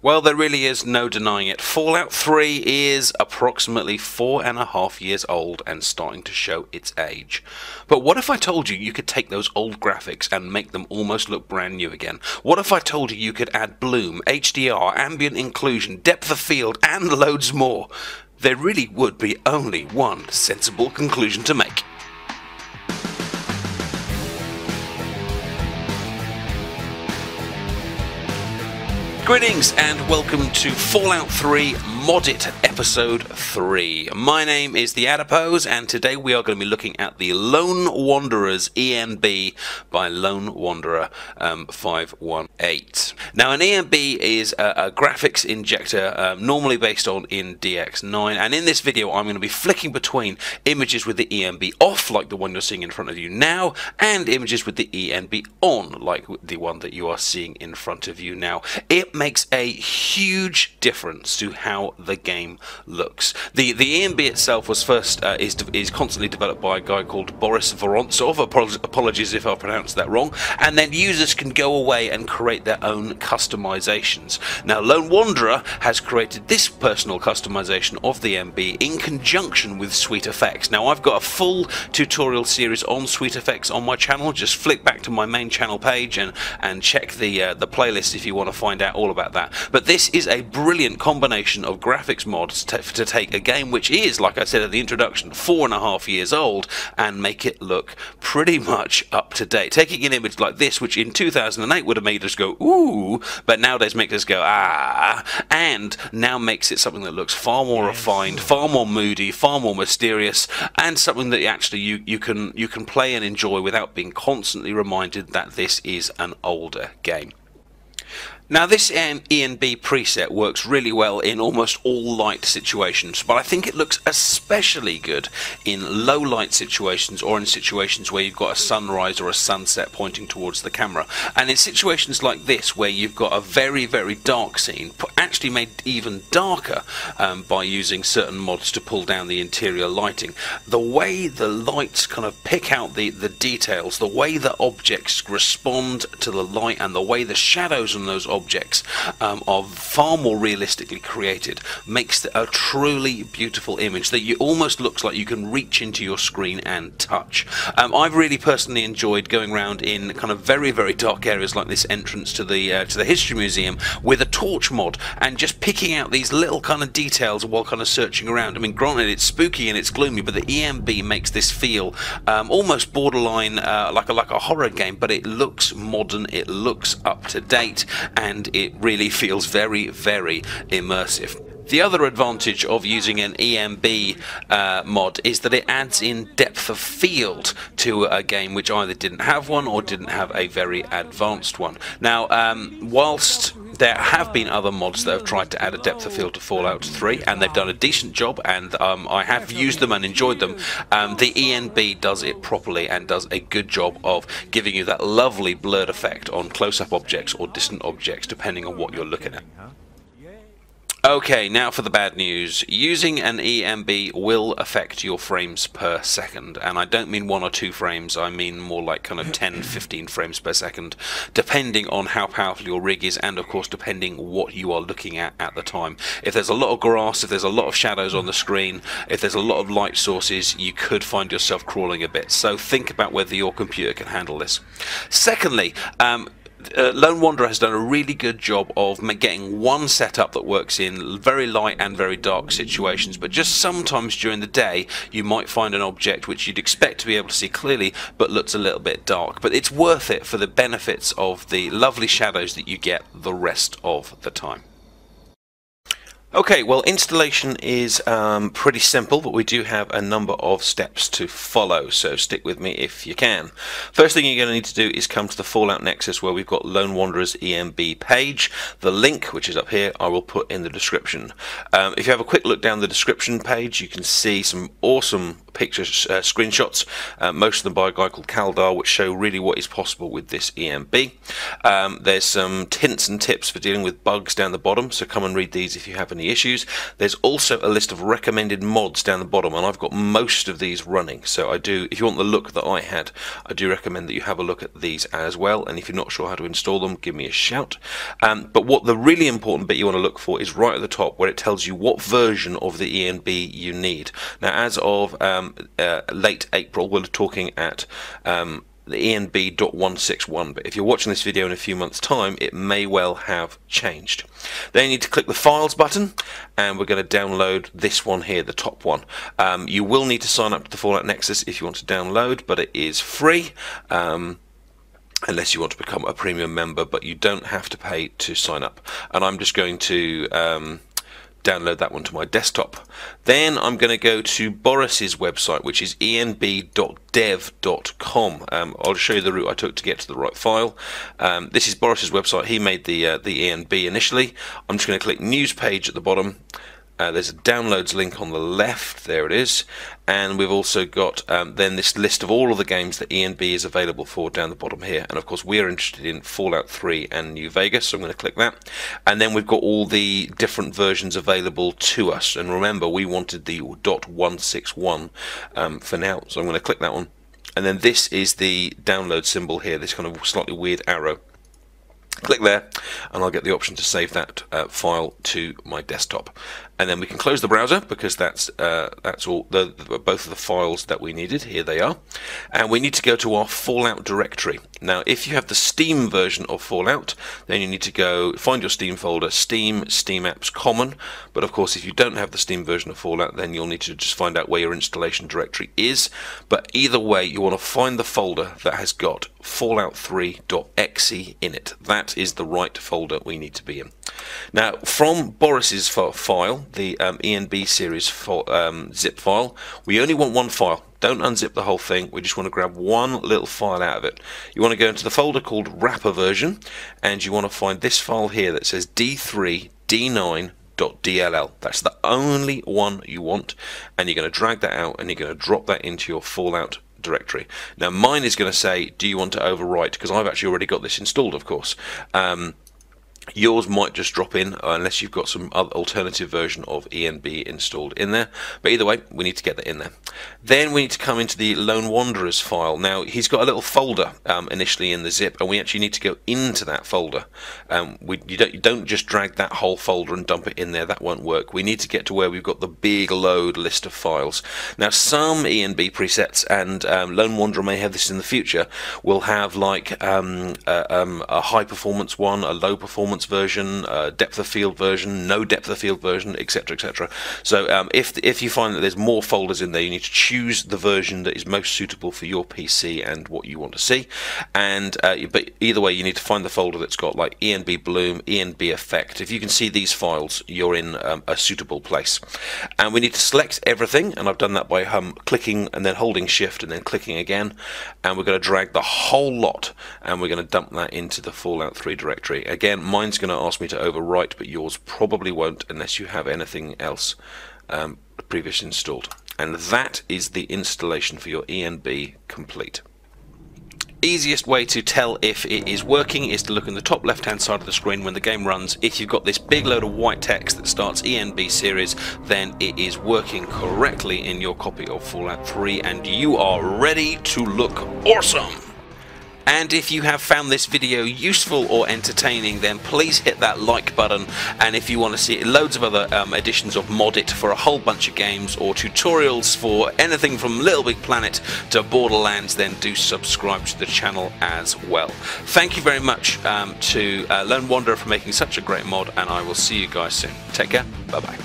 Well, there really is no denying it. Fallout 3 is approximately 4.5 years old and starting to show its age. But what if I told you you could take those old graphics and make them almost look brand new again? What if I told you you could add bloom, HDR, ambient inclusion, depth of field, and loads more? There really would be only one sensible conclusion to make. Greetings and welcome to Fallout 3 Moddit Episode 3. My name is the Adipose and today we are going to be looking at the Lone Wanderer's ENB by Lone Wanderer 518. Now an ENB is a graphics injector normally based on in DX9, and in this video I'm going to be flicking between images with the ENB off like the one you're seeing in front of you now and images with the ENB on like the one that you are seeing in front of you now. It makes a huge difference to how the game looks. The ENB itself was first is constantly developed by a guy called Boris Vorontsov. Apologies if I pronounced that wrong. And then users can go away and create their own customizations. Now Lone Wanderer has created this personal customization of the ENB in conjunction with SweetFX. Now I've got a full tutorial series on SweetFX on my channel. Just flick back to my main channel page and check the playlist if you want to find out all about that. But this is a brilliant combination of graphics mods to take a game which is, like I said at the introduction, 4.5 years old and make it look pretty much up to date. Taking an image like this, which in 2008 would have made us go ooh, but nowadays makes us go ah, and now makes it something that looks far more refined, far more moody, far more mysterious, and something that actually you can play and enjoy without being constantly reminded that this is an older game. Now this ENB preset works really well in almost all light situations, but I think it looks especially good in low light situations or in situations where you've got a sunrise or a sunset pointing towards the camera. And in situations like this where you've got a very, very dark scene, actually made even darker by using certain mods to pull down the interior lighting, the way the lights kind of pick out the details, the way the objects respond to the light and the way the shadows on those objects are far more realistically created, makes a truly beautiful image that you almost looks like you can reach into your screen and touch. I've really personally enjoyed going around in kind of very, very dark areas like this entrance to the History Museum with a torch mod and just picking out these little kind of details while kind of searching around. I mean, granted it's spooky and it's gloomy, but the ENB makes this feel almost borderline like a horror game, but it looks modern, it looks up to date, and it really feels very, very immersive. The other advantage of using an ENB mod is that it adds in depth of field to a game which either didn't have one or didn't have a very advanced one. Now, whilst there have been other mods that have tried to add a depth of field to Fallout 3, and they've done a decent job, and I have used them and enjoyed them. The ENB does it properly and does a good job of giving you that lovely blurred effect on close-up objects or distant objects, depending on what you're looking at. Okay, now for the bad news. Using an ENB will affect your frames per second, and I don't mean 1 or 2 frames, I mean more like kind of 10, 15 frames per second, depending on how powerful your rig is and of course depending what you are looking at the time. If there's a lot of grass, if there's a lot of shadows on the screen, if there's a lot of light sources, you could find yourself crawling a bit, so think about whether your computer can handle this. Secondly, Lone Wanderer has done a really good job of getting one setup that works in very light and very dark situations, but just sometimes during the day you might find an object which you'd expect to be able to see clearly but looks a little bit dark. But it's worth it for the benefits of the lovely shadows that you get the rest of the time. Okay, well, installation is pretty simple, but we do have a number of steps to follow, so stick with me if you can. First thing you're going to need to do is come to the Fallout Nexus where we've got Lone Wanderer's ENB page. The link, which is up here, I will put in the description. If you have a quick look down the description page, you can see some awesome pictures, screenshots, most of them by a guy called Kaldar, which show really what is possible with this ENB. There's some hints and tips for dealing with bugs down the bottom, so come and read these if you have any any issues. There's also a list of recommended mods down the bottom, and I've got most of these running. So I do, if you want the look that I had, I do recommend that you have a look at these as well. And if you're not sure how to install them, give me a shout. But what the really important bit you want to look for is right at the top, where it tells you what version of the ENB you need. Now, as of late April, we're talking at the ENB.161, but if you're watching this video in a few months' time, it may well have changed. Then you need to click the Files button, and we're going to download this one here, the top one. You will need to sign up to the Fallout Nexus if you want to download, but it is free. Unless you want to become a premium member, but you don't have to pay to sign up. And I'm just going to download that one to my desktop. Then I'm going to go to Boris's website, which is enb.dev.com. I'll show you the route I took to get to the right file. This is Boris's website. He made the ENB initially. I'm just going to click News Page at the bottom. There's a downloads link on the left, there it is, and we've also got then this list of all of the games that ENB is available for down the bottom here. And of course we are interested in Fallout 3 and New Vegas, so I'm going to click that. And then we've got all the different versions available to us, and remember we wanted the .161 for now, so I'm going to click that one. And then this is the download symbol here, this kind of slightly weird arrow. Click there, and I'll get the option to save that file to my desktop. And then we can close the browser, because that's all both of the files that we needed. Here they are. And we need to go to our Fallout directory. Now, if you have the Steam version of Fallout, then you need to go find your Steam folder, Steam Apps Common. But of course, if you don't have the Steam version of Fallout, then you'll need to just find out where your installation directory is. But either way, you want to find the folder that has got fallout3.exe in it. That is the right folder we need to be in. Now, from Boris's file, the ENB series zip file, we only want one file. Don't unzip the whole thing. We just want to grab one little file out of it. You want to go into the folder called wrapper version, and you want to find this file here that says d3d9.dll. That's the only one you want, and you're going to drag that out and you're going to drop that into your Fallout directory. Now mine is going to say, do you want to overwrite, because I've actually already got this installed, of course. Yours might just drop in unless you've got some other alternative version of ENB installed in there. But either way, we need to get that in there. Then we need to come into the Lone Wanderers file. Now, he's got a little folder initially in the zip, and we actually need to go into that folder. You don't just drag that whole folder and dump it in there. That won't work. We need to get to where we've got the big load list of files. Now, some ENB presets, and Lone Wanderer may have this in the future, will have like a high performance one, a low performance version, depth of field version, no depth of field version, etc, etc. So if you find that there's more folders in there, you need to choose the version that is most suitable for your PC and what you want to see. And but either way, you need to find the folder that's got like ENB Bloom, ENB Effect. If you can see these files, you're in a suitable place. And we need to select everything, and I've done that by clicking and then holding Shift and then clicking again. And we're going to drag the whole lot, and we're going to dump that into the Fallout 3 directory. Again, mine's going to ask me to overwrite, but yours probably won't unless you have anything else previously installed. And that is the installation for your ENB complete. Easiest way to tell if it is working is to look in the top left hand side of the screen when the game runs. If you've got this big load of white text that starts ENB series, then it is working correctly in your copy of Fallout 3 and you are ready to look awesome. And if you have found this video useful or entertaining, then please hit that like button. And if you want to see loads of other editions of Moddit for a whole bunch of games, or tutorials for anything from Little Big Planet to Borderlands, then do subscribe to the channel as well. Thank you very much to Lone Wanderer for making such a great mod, and I will see you guys soon. Take care. Bye bye.